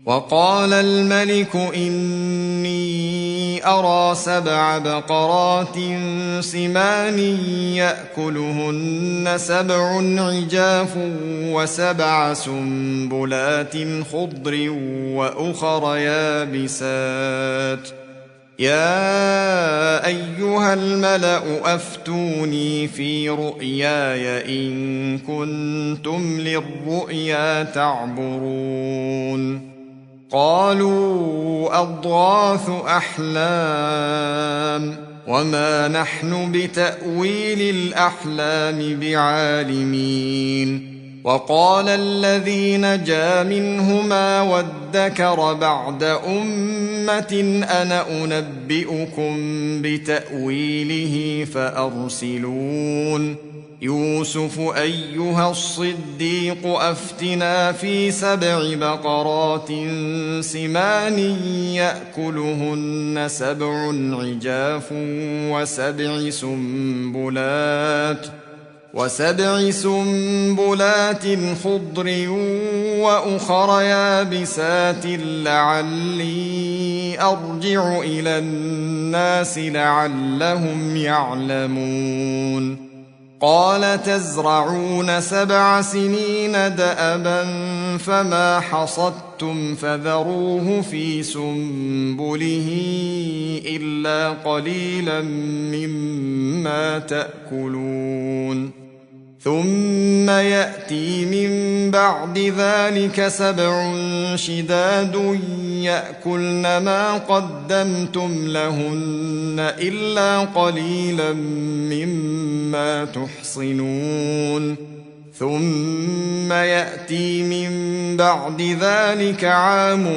وقال الملك إني أرى 7 بقرات سمان يأكلهن 7 عجاف و7 سنبلات خضر وأخر يابسات يا أيها الملأ أفتوني في رؤياي إن كنتم للرؤيا تعبرون قالوا أضغاث أحلام وما نحن بتأويل الأحلام بعالمين وقال الذي نجا منهما وادكر بعد أمة أنا أنبئكم بتأويله فأرسلون يوسف أيها الصديق أفتنا في 7 بقرات سمان يأكلهن 7 عجاف و7 سنبلات خضر وأخر يابسات لعلي أرجع إلى الناس لعلهم يعلمون قال تزرعون 7 سنين دأبا فما حصدتم فذروه في سنبله إلا قليلا مما تأكلون ثم يأتي من بعد ذلك 7 شداد يأكلن ما قدمتم لهن إلا قليلا مما تحصنون ثم يأتي من بعد ذلك عام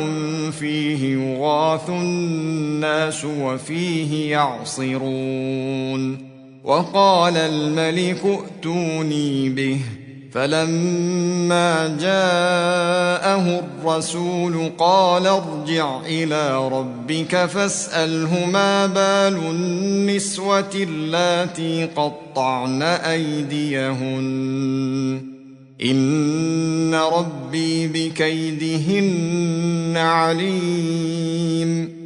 فيه يغاث الناس وفيه يعصرون وقال الملك ائتوني به فلما جاءه الرسول قال ارجع إلى ربك فاسأله ما بال النسوة اللاتي قطعن أيديهن إن ربي بكيدهن عليم